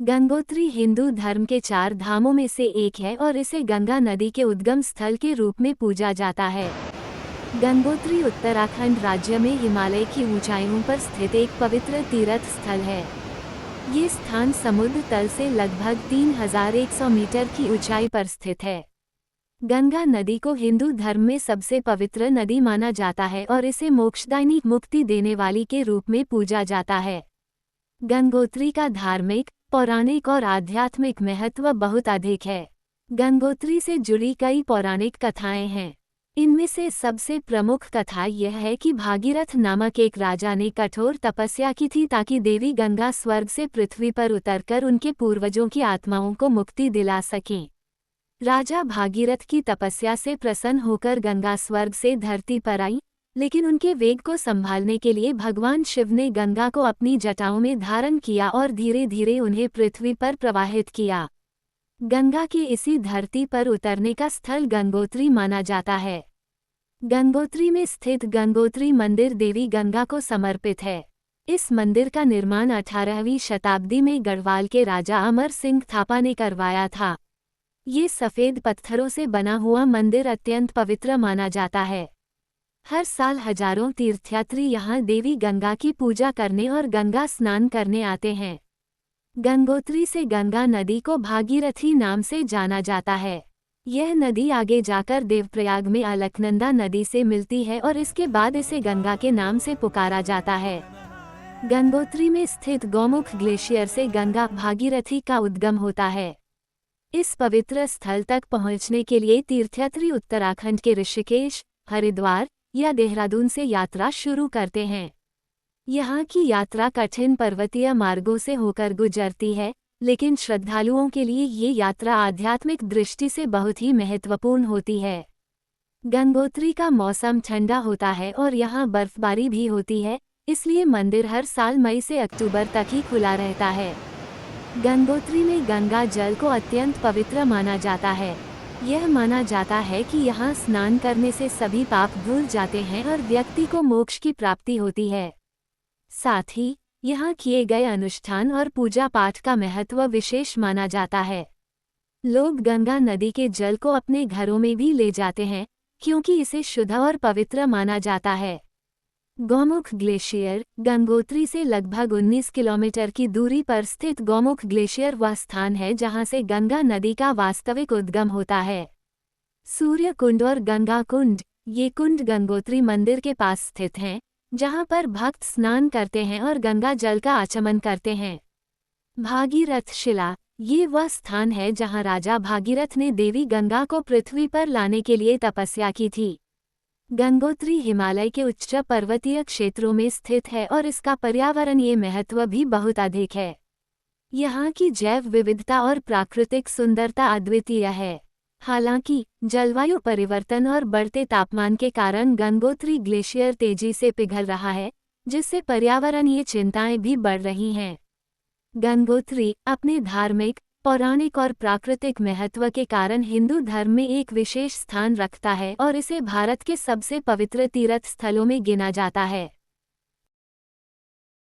गंगोत्री हिंदू धर्म के 4 धामों में से एक है और इसे गंगा नदी के उद्गम स्थल के रूप में पूजा जाता है। गंगोत्री उत्तराखंड राज्य में हिमालय की ऊंचाइयों पर स्थित एक पवित्र तीर्थ स्थल है। ये स्थान समुद्र तल से लगभग 3100 मीटर की ऊंचाई पर स्थित है। गंगा नदी को हिंदू धर्म में सबसे पवित्र नदी माना जाता है और इसे मोक्षदायिनी मुक्ति देने वाली के रूप में पूजा जाता है। गंगोत्री का धार्मिक, पौराणिक और आध्यात्मिक महत्व बहुत अधिक है। गंगोत्री से जुड़ी कई पौराणिक कथाएं हैं। इनमें से सबसे प्रमुख कथा यह है कि भागीरथ नामक एक राजा ने कठोर तपस्या की थी ताकि देवी गंगा स्वर्ग से पृथ्वी पर उतरकर उनके पूर्वजों की आत्माओं को मुक्ति दिला सकें। राजा भागीरथ की तपस्या से प्रसन्न होकर गंगा स्वर्ग से धरती पर आई, लेकिन उनके वेग को संभालने के लिए भगवान शिव ने गंगा को अपनी जटाओं में धारण किया और धीरे धीरे उन्हें पृथ्वी पर प्रवाहित किया। गंगा के इसी धरती पर उतरने का स्थल गंगोत्री माना जाता है। गंगोत्री में स्थित गंगोत्री मंदिर देवी गंगा को समर्पित है। इस मंदिर का निर्माण 18वीं शताब्दी में गढ़वाल के राजा अमर सिंह थापा ने करवाया था। ये सफ़ेद पत्थरों से बना हुआ मंदिर अत्यंत पवित्र माना जाता है। हर साल हजारों तीर्थयात्री यहाँ देवी गंगा की पूजा करने और गंगा स्नान करने आते हैं। गंगोत्री से गंगा नदी को भागीरथी नाम से जाना जाता है। यह नदी आगे जाकर देवप्रयाग में अलकनंदा नदी से मिलती है और इसके बाद इसे गंगा के नाम से पुकारा जाता है। गंगोत्री में स्थित गौमुख ग्लेशियर से गंगा भागीरथी का उद्गम होता है। इस पवित्र स्थल तक पहुँचने के लिए तीर्थयात्री उत्तराखंड के ऋषिकेश, हरिद्वार या देहरादून से यात्रा शुरू करते हैं। यहाँ की यात्रा कठिन पर्वतीय मार्गों से होकर गुजरती है, लेकिन श्रद्धालुओं के लिए ये यात्रा आध्यात्मिक दृष्टि से बहुत ही महत्वपूर्ण होती है। गंगोत्री का मौसम ठंडा होता है और यहाँ बर्फबारी भी होती है, इसलिए मंदिर हर साल मई से अक्टूबर तक ही खुला रहता है। गंगोत्री में गंगा जल को अत्यंत पवित्र माना जाता है। यह माना जाता है कि यहाँ स्नान करने से सभी पाप धुल जाते हैं और व्यक्ति को मोक्ष की प्राप्ति होती है। साथ ही यहाँ किए गए अनुष्ठान और पूजा पाठ का महत्व विशेष माना जाता है। लोग गंगा नदी के जल को अपने घरों में भी ले जाते हैं, क्योंकि इसे शुद्ध और पवित्र माना जाता है। गौमुख ग्लेशियर गंगोत्री से लगभग 19 किलोमीटर की दूरी पर स्थित गौमुख ग्लेशियर वह स्थान है जहां से गंगा नदी का वास्तविक उद्गम होता है। सूर्य कुंड और गंगा कुंड, ये कुंड गंगोत्री मंदिर के पास स्थित हैं, जहां पर भक्त स्नान करते हैं और गंगा जल का आचमन करते हैं। भागीरथ शिला, ये वह स्थान है जहां राजा भागीरथ ने देवी गंगा को पृथ्वी पर लाने के लिए तपस्या की थी। गंगोत्री हिमालय के उच्च पर्वतीय क्षेत्रों में स्थित है और इसका पर्यावरणीय महत्व भी बहुत अधिक है। यहाँ की जैव विविधता और प्राकृतिक सुंदरता अद्वितीय है। हालांकि जलवायु परिवर्तन और बढ़ते तापमान के कारण गंगोत्री ग्लेशियर तेजी से पिघल रहा है, जिससे पर्यावरणीय चिंताएं भी बढ़ रही हैं। गंगोत्री अपने धार्मिक, पौराणिक और प्राकृतिक महत्व के कारण हिंदू धर्म में एक विशेष स्थान रखता है और इसे भारत के सबसे पवित्र तीर्थ स्थलों में गिना जाता है।